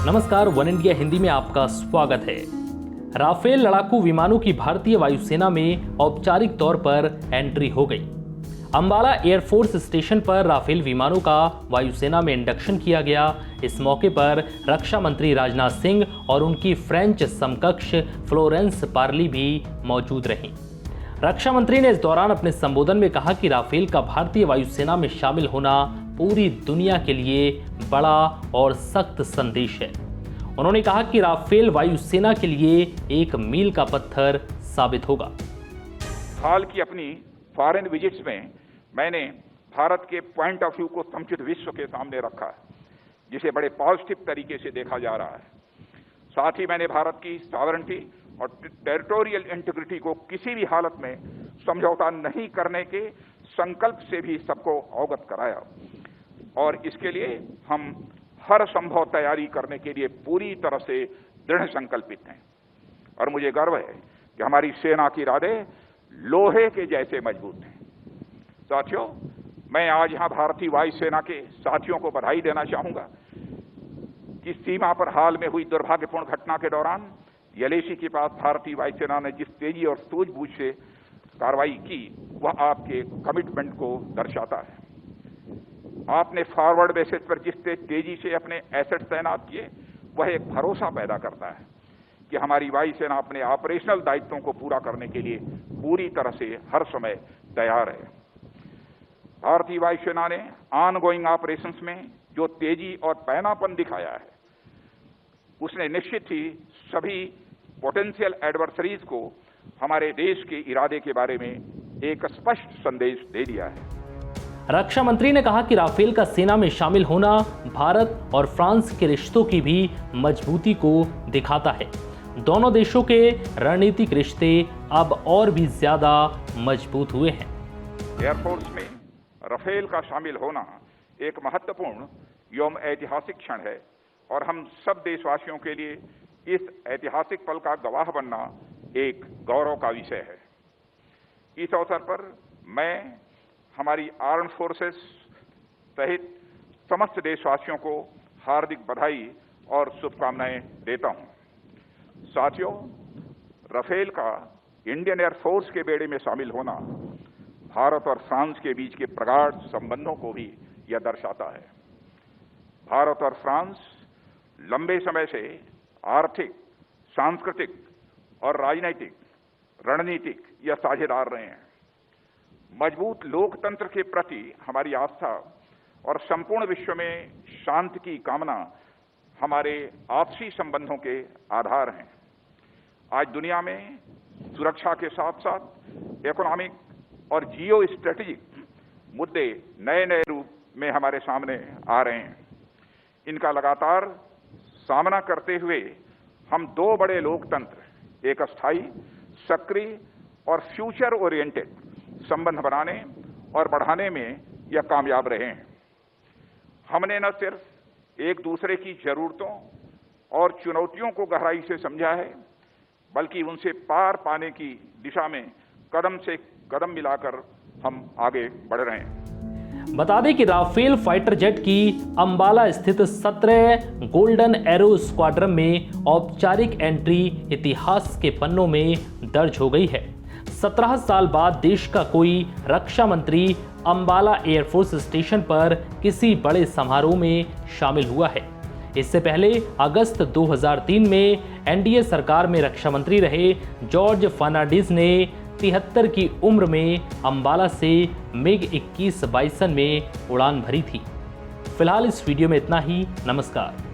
नमस्कार, one India Hindi में आपका स्वागत है। राफेल लड़ाकू विमानों की भारतीय वायुसेना में औपचारिक तौर पर एंट्री हो गई। अंबाला एयरफोर्स स्टेशन पर राफेल विमानों का वायुसेना में इंडक्शन किया गया। इस मौके पर रक्षा मंत्री राजनाथ सिंह और उनकी फ्रेंच समकक्ष फ्लोरेंस पार्ली भी मौजूद रहीं। रक्षा मंत्री ने इस दौरान अपने संबोधन में कहा कि राफेल का भारतीय वायुसेना में शामिल होना पूरी दुनिया के लिए बड़ा और सख्त संदेश है। उन्होंने कहा कि राफेल वायुसेना के लिए एक मील का पत्थर साबित होगा। हाल की अपनी फॉरेन विजिट्स में मैंने भारत के पॉइंट ऑफ व्यू को समुचित विश्व के सामने रखा है, जिसे बड़े पॉजिटिव तरीके से देखा जा रहा है। साथ ही मैंने भारत की सॉवरेनिटी और टेरिटोरियल इंटीग्रिटी को किसी भी हालत में समझौता नहीं करने के संकल्प से भी सबको अवगत कराया और इसके लिए हम हर संभव तैयारी करने के लिए पूरी तरह से दृढ़ संकल्पित हैं। और मुझे गर्व है कि हमारी सेना की इरादे लोहे के जैसे मजबूत हैं। साथियों, मैं आज यहां भारतीय वायुसेना के साथियों को बधाई देना चाहूंगा कि सीमा पर हाल में हुई दुर्भाग्यपूर्ण घटना के दौरान यलेशी के पास भारतीय वायुसेना ने जिस तेजी और सूझबूझ से कार्रवाई की, वह आपके कमिटमेंट को दर्शाता है। आपने फॉरवर्ड बेसिस पर जिस तेजी से अपने एसेट तैनात किए, वह एक भरोसा पैदा करता है कि हमारी वायुसेना अपने ऑपरेशनल दायित्वों को पूरा करने के लिए पूरी तरह से हर समय तैयार है। भारतीय वायुसेना ने ऑनगोइंग ऑपरेशंस में जो तेजी और पैनापन दिखाया है, उसने निश्चित ही सभी पोटेंशियल एडवर्सरीज को हमारे देश के इरादे के बारे में एक स्पष्ट संदेश दे दिया है। रक्षा मंत्री ने कहा कि राफेल का सेना में शामिल होना भारत और फ्रांस के रिश्तों की भी मजबूती को दिखाता है। दोनों देशों के रणनीतिक रिश्ते अब और भी ज्यादा मजबूत हुए हैं। एयरफोर्स में राफेल का शामिल होना एक महत्वपूर्ण एवं ऐतिहासिक क्षण है और हम सब देशवासियों के लिए इस ऐतिहासिक पल का गवाह बनना एक गौरव का विषय है। इस अवसर पर मैं हमारी आर्म्ड फोर्सेस सहित समस्त देशवासियों को हार्दिक बधाई और शुभकामनाएं देता हूं। साथियों, राफेल का इंडियन एयरफोर्स के बेड़े में शामिल होना भारत और फ्रांस के बीच के प्रगाढ़ संबंधों को भी यह दर्शाता है। भारत और फ्रांस लंबे समय से आर्थिक, सांस्कृतिक और राजनीतिक रणनीतिक या साझेदार रहे हैं। मजबूत लोकतंत्र के प्रति हमारी आस्था और संपूर्ण विश्व में शांति की कामना हमारे आपसी संबंधों के आधार हैं। आज दुनिया में सुरक्षा के साथ साथ इकोनॉमिक और जियो स्ट्रेटेजिक मुद्दे नए नए रूप में हमारे सामने आ रहे हैं। इनका लगातार सामना करते हुए हम दो बड़े लोकतंत्र, एक अस्थायी, सक्रिय और फ्यूचर ओरिएंटेड संबंध बनाने और बढ़ाने में यह कामयाब रहे हैं। हमने न सिर्फ एक दूसरे की जरूरतों और चुनौतियों को गहराई से समझा है, बल्कि उनसे पार पाने की दिशा में कदम से कदम मिलाकर हम आगे बढ़ रहे हैं। बता दें कि राफेल फाइटर जेट की अंबाला स्थित 17 गोल्डन एरो स्क्वाड्रन में औपचारिक एंट्री इतिहास के पन्नों में दर्ज हो गई है। 17 साल बाद देश का कोई रक्षा मंत्री अंबाला एयरफोर्स स्टेशन पर किसी बड़े समारोह में शामिल हुआ है। इससे पहले अगस्त 2003 में एनडीए सरकार में रक्षा मंत्री रहे जॉर्ज फर्नांडिस ने 73 की उम्र में अंबाला से मिग 21 बाइसन में उड़ान भरी थी। फिलहाल इस वीडियो में इतना ही। नमस्कार।